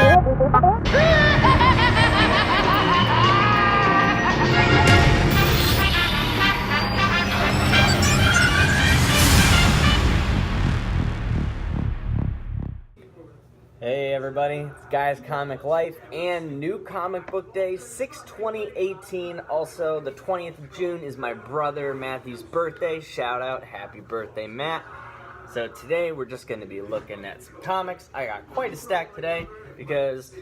Hey everybody, it's Guys Comic Life and New Comic Book Day 6/20/18. Also, the 20th of June is my brother Matthew's birthday. Shout out, happy birthday, Matt. So today we're just going to be looking at some comics. I got quite a stack today because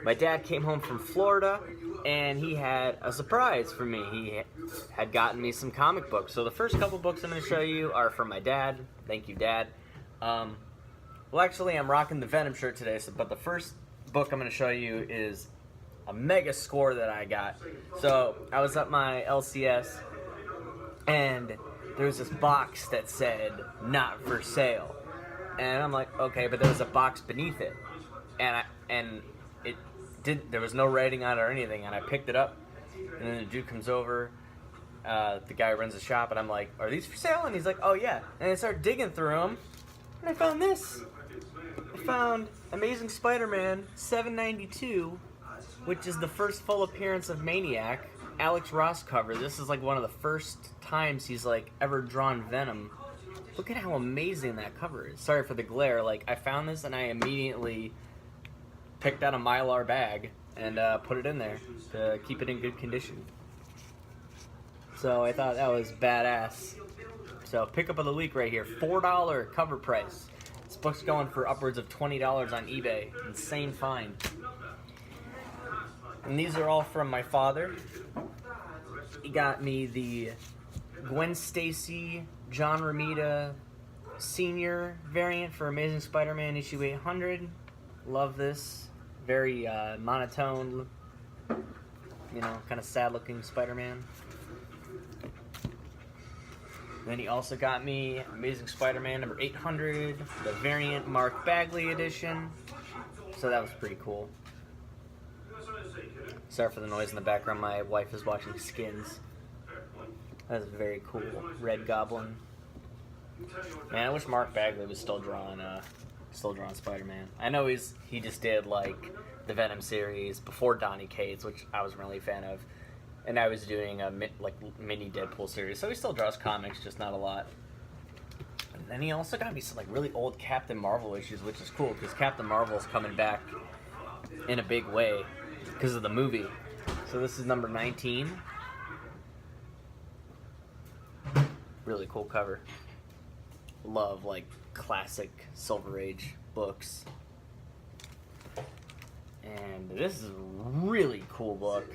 my dad came home from Florida and he had a surprise for me. He had gotten me some comic books. So the first couple books I'm going to show you are from my dad. Thank you, Dad. Well, actually, I'm rocking the Venom shirt today, but the first book I'm going to show you is a mega score that I got. So, I was at my LCS, and there was this box that said, not for sale. And I'm like, okay, but there was a box beneath it. And there was no writing on it or anything, and I picked it up, and then the dude comes over, the guy who runs the shop, and I'm like, are these for sale? And he's like, oh yeah. And I started digging through them, and I found this. I found Amazing Spider-Man 792, which is the first full appearance of Maniac, Alex Ross cover. This is like one of the first times he's like ever drawn Venom. Look at how amazing that cover is. Sorry for the glare. Like, I found this and I immediately picked out a Mylar bag and put it in there to keep it in good condition. So I thought that was badass. So pick up of the week right here, $4 cover price. This book's going for upwards of $20 on eBay. Insane find. And these are all from my father. He got me the Gwen Stacy, John Romita Sr. variant for Amazing Spider-Man issue 800. Love this. Very monotone, you know, kind of sad-looking Spider-Man. Then he also got me Amazing Spider-Man number 800, the variant Mark Bagley edition. So that was pretty cool. Sorry for the noise in the background. My wife is watching Skins. That's very cool. Red Goblin. Man, I wish Mark Bagley was still drawing Spider-Man. I know he just did like the Venom series before Donny Cates, which I was really a fan of. And I was doing a mini Deadpool series, so he still draws comics, just not a lot. And then he also got me some like really old Captain Marvel issues, which is cool because Captain Marvel's coming back in a big way because of the movie. So this is number 19. Really cool cover. Love like classic Silver Age books. And this is a really cool book.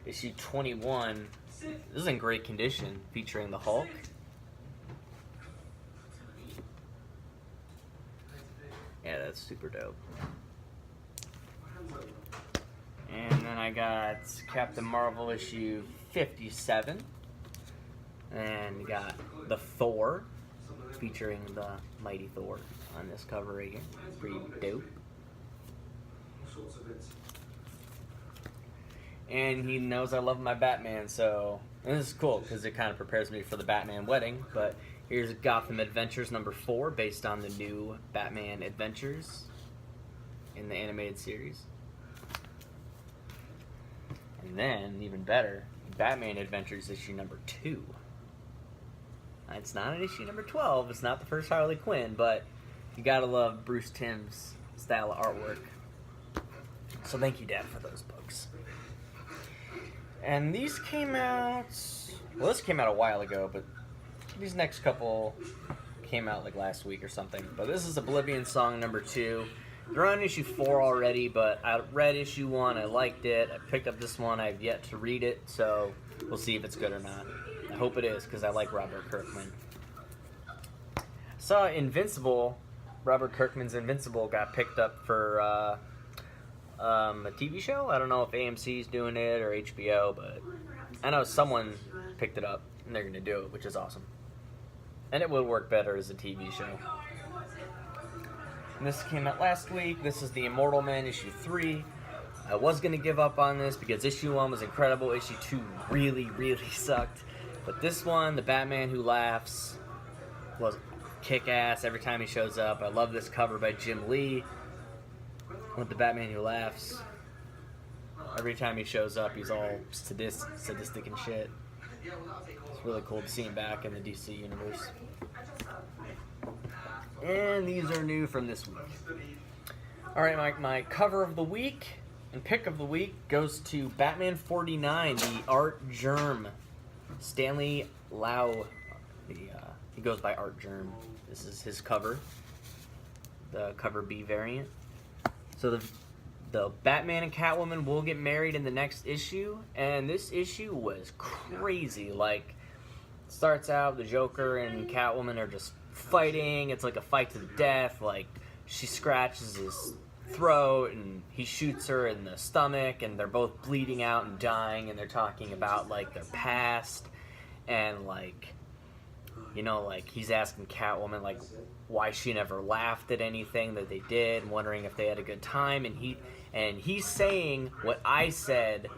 Issue 21. This is in great condition, featuring the Hulk. Yeah, that's super dope. And then I got Captain Marvel issue 57. And we got the Thor, featuring the Mighty Thor on this cover right here. Pretty dope. And he knows I love my Batman, so and this is cool because it kind of prepares me for the Batman wedding. But here's Gotham Adventures number 4, based on the new Batman Adventures in the animated series. And then, even better, Batman Adventures issue number 2. It's not an issue number 12, it's not the first Harley Quinn, but you gotta love Bruce Timm's style of artwork. So thank you, Dad, for those books. And these came out, well, this came out a while ago, but these next couple came out like last week or something. But this is Oblivion Song number 2. They're on issue 4 already, but I read issue 1, I liked it. I picked up this one, I've yet to read it, so we'll see if it's good or not. I hope it is, because I like Robert Kirkman. Saw Invincible, Robert Kirkman's Invincible got picked up for a TV show. I don't know if AMC's doing it or HBO, but I know someone picked it up and they're going to do it, which is awesome. And it would work better as a TV show. And this came out last week. This is The Immortal Man, issue 3. I was going to give up on this because issue 1 was incredible. Issue 2 really, really sucked. But this one, The Batman Who Laughs, was kick-ass every time he shows up. I love this cover by Jim Lee. with the Batman who laughs. Every time he shows up, he's all sadistic and shit. It's really cool to see him back in the DC universe. And these are new from this week. Alright, my cover of the week and pick of the week goes to Batman 49, the Art Germ. Stanley Lau. He goes by Art Germ. This is his cover. The cover B variant. So the Batman and Catwoman will get married in the next issue, and this issue was crazy. Like, starts out, the Joker and Catwoman are just fighting. It's like a fight to the death. Like, she scratches his throat, and he shoots her in the stomach, and they're both bleeding out and dying, and they're talking about, like, their past, and, like, you know, like, he's asking Catwoman, like, why she never laughed at anything that they did, wondering if they had a good time, and he's saying what I said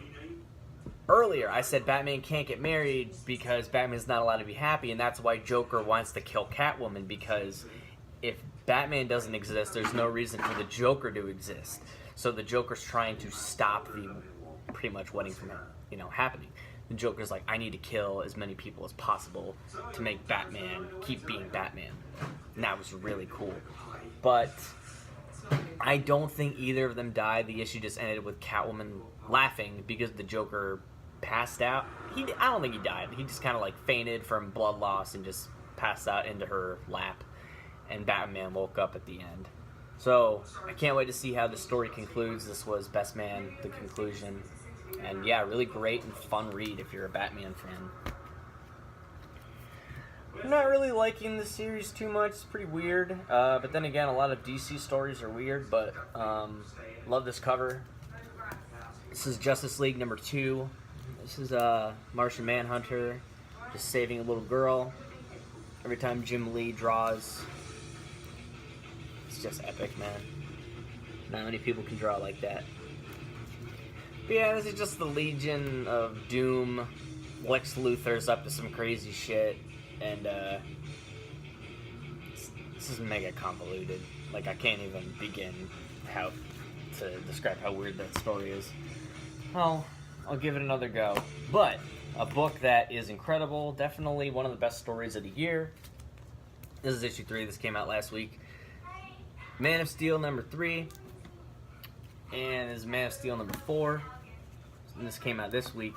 earlier. I said Batman can't get married because Batman's not allowed to be happy, and that's why Joker wants to kill Catwoman, because if Batman doesn't exist, there's no reason for the Joker to exist. So the Joker's trying to stop the pretty much wedding from happening. The Joker's like, I need to kill as many people as possible to make Batman keep being Batman. And that was really cool. But I don't think either of them died. The issue just ended with Catwoman laughing because the Joker passed out. I don't think he died. He just kind of like fainted from blood loss and just passed out into her lap. And Batman woke up at the end. So I can't wait to see how the story concludes. This was Best Man, the conclusion. And yeah, really great and fun read if you're a Batman fan. I'm not really liking this series too much. It's pretty weird. But then again, a lot of DC stories are weird. But love this cover. This is Justice League number 2. This is Martian Manhunter just saving a little girl. Every time Jim Lee draws, it's just epic, man. Not many people can draw like that. But yeah, this is just the Legion of Doom. Lex Luthor's up to some crazy shit, and this is mega convoluted. Like, I can't even begin how to describe how weird that story is. Well, I'll give it another go. But a book that is incredible, definitely one of the best stories of the year. This is issue 3. This came out last week. Man of Steel number 3, and this is Man of Steel number 4. And this came out this week,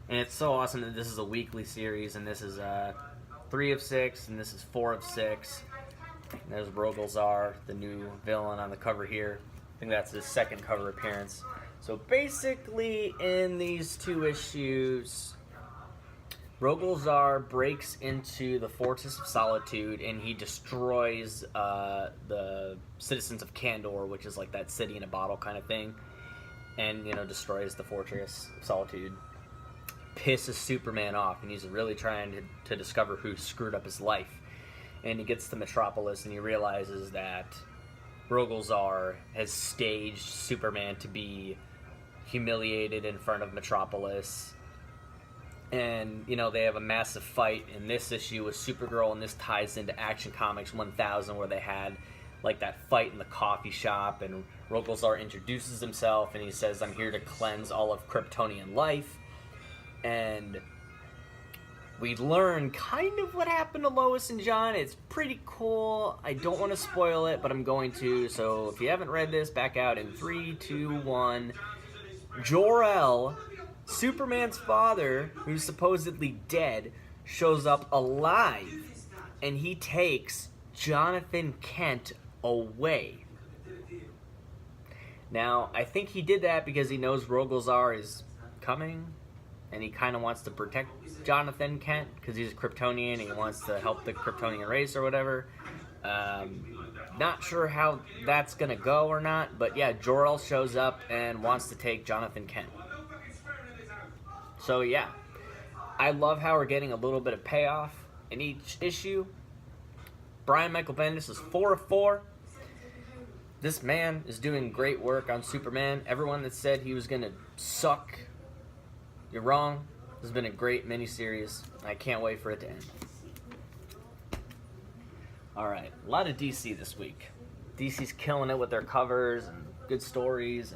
and it's so awesome that this is a weekly series, and this is 3 of 6, and this is 4 of 6. And there's Rogolzar, the new villain on the cover here. I think that's his second cover appearance. So basically, in these 2 issues, Rogolzar breaks into the Fortress of Solitude, and he destroys the citizens of Kandor, which is like that city in a bottle kind of thing. And, destroys the Fortress of Solitude. Pisses Superman off, and he's really trying to discover who screwed up his life. And he gets to Metropolis, and he realizes that Rogolzar has staged Superman to be humiliated in front of Metropolis. And, they have a massive fight in this issue with Supergirl, and this ties into Action Comics 1000, where they had like that fight in the coffee shop, and Rogolzar introduces himself, and he says, I'm here to cleanse all of Kryptonian life. And we learn kind of what happened to Lois and John. It's pretty cool. I don't want to spoil it, but I'm going to. So if you haven't read this, back out in 3, 2, 1. Jor-El, Superman's father, who's supposedly dead, shows up alive, and he takes Jonathan Kent away. Now, I think he did that because he knows Rogolzar is coming, and he kind of wants to protect Jonathan Kent because he's a Kryptonian and he wants to help the Kryptonian race or whatever. Not sure how that's going to go or not, but yeah, Jor-El shows up and wants to take Jonathan Kent. So yeah, I love how we're getting a little bit of payoff in each issue. Brian Michael Bendis is 4 of 4. This man is doing great work on Superman. Everyone that said he was going to suck, you're wrong. This has been a great miniseries. I can't wait for it to end. Alright, a lot of DC this week. DC's killing it with their covers, and good stories.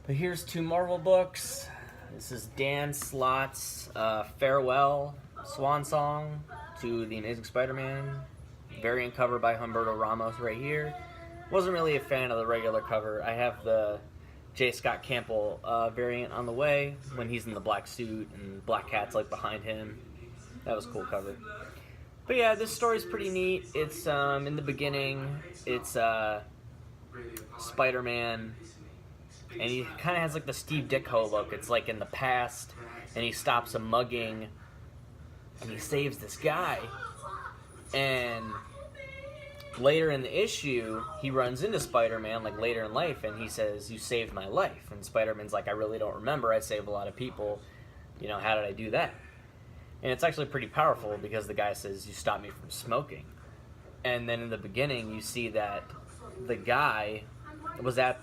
But here's 2 Marvel books. This is Dan Slott's farewell swan song to the Amazing Spider-Man. Variant cover by Humberto Ramos right here. Wasn't really a fan of the regular cover. I have the J. Scott Campbell variant on the way when he's in the black suit and Black Cat's like behind him. That was a cool cover. But yeah, this story's pretty neat. It's in the beginning, it's Spider-Man, and he kind of has like the Steve Ditko look. It's like in the past, and he stops a mugging, and he saves this guy. And later in the issue, he runs into Spider-Man, like later in life, and he says, "You saved my life." And Spider-Man's like, "I really don't remember. I saved a lot of people. You know, how did I do that?" And it's actually pretty powerful because the guy says, "You stopped me from smoking." And then in the beginning, you see that the guy was at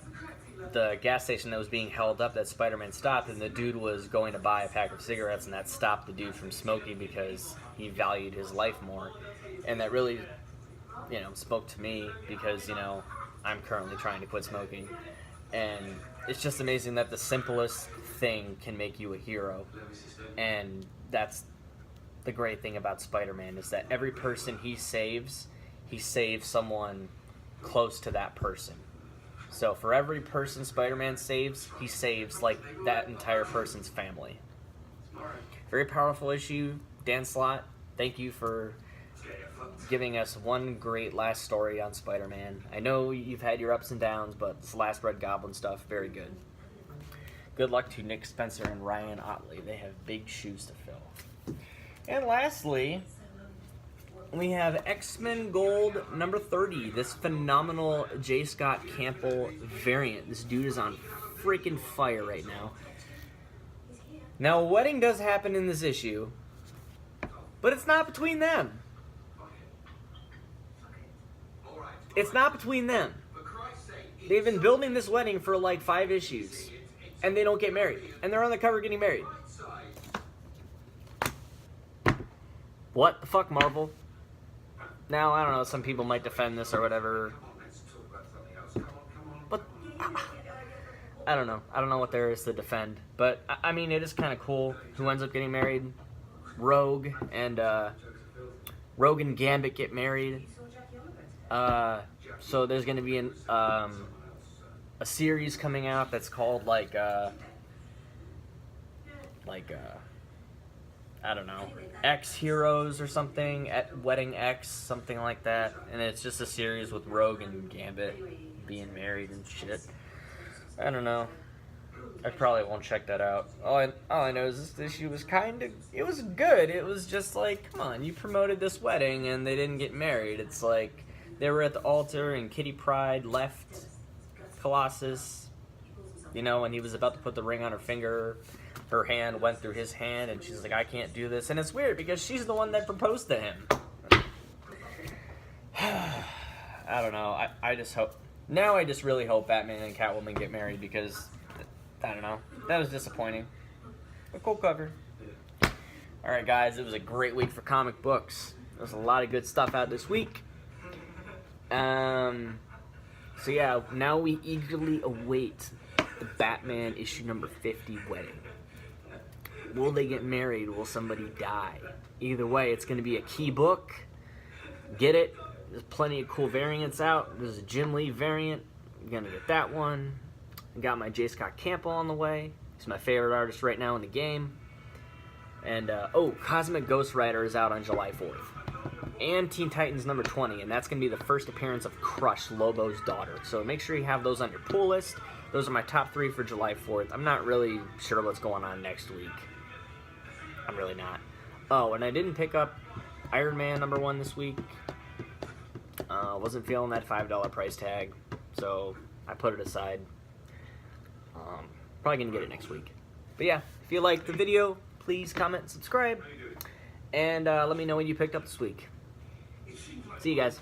the gas station that was being held up that Spider-Man stopped, and the dude was going to buy a pack of cigarettes, and that stopped the dude from smoking because he valued his life more. And that really, you know, spoke to me because, you know, I'm currently trying to quit smoking. And it's just amazing that the simplest thing can make you a hero. And that's the great thing about Spider-Man, is that every person he saves someone close to that person. So for every person Spider-Man saves, he saves like that entire person's family. Very powerful issue. Dan Slott, thank you for giving us one great last story on Spider-Man. I know you've had your ups and downs, but this last Red Goblin stuff, very good. Good luck to Nick Spencer and Ryan Otley. They have big shoes to fill. And lastly, we have X-Men Gold number 30, this phenomenal J. Scott Campbell variant. This dude is on freaking fire right now. Now, a wedding does happen in this issue, but it's not between them. It's not between them. They've been building this wedding for like 5 issues, and they don't get married. And they're on the cover getting married. What the fuck, Marvel? Now, I don't know, some people might defend this or whatever. But, I don't know. I don't know what there is to defend. But, I mean, it is kind of cool who ends up getting married. Rogue and Gambit get married. So there's going to be a series coming out that's called, I don't know, X Heroes or something, at Wedding X, something like that. And it's just a series with Rogue and Gambit being married and shit. I don't know. I probably won't check that out. All I know is this issue was it was good. It was just like, come on, you promoted this wedding and they didn't get married. It's like they were at the altar and Kitty Pryde left Colossus, you know, when he was about to put the ring on her finger. Her hand went through his hand, and she's like, "I can't do this." And it's weird because she's the one that proposed to him. I don't know. I just hope... Now I just really hope Batman and Catwoman get married because, I don't know. That was disappointing. A cool cover. Alright, guys. It was a great week for comic books. There's a lot of good stuff out this week. So yeah, now we eagerly await the Batman issue number 50 wedding. Will they get married? Will somebody die? Either way, it's going to be a key book. Get it. There's plenty of cool variants out. There's a Jim Lee variant. I'm going to get that one. I got my J. Scott Campbell on the way. He's my favorite artist right now in the game. And, Cosmic Ghost Rider is out on July 4th. And Teen Titans number 20. And that's going to be the first appearance of Crush, Lobo's daughter. So make sure you have those on your pull list. Those are my top 3 for July 4th. I'm not really sure what's going on next week. I'm really not. Oh, and I didn't pick up Iron Man number 1 this week. Wasn't feeling that $5 price tag, so I put it aside. Probably going to get it next week. But yeah, if you liked the video, please comment and subscribe. And let me know what you picked up this week. See you guys.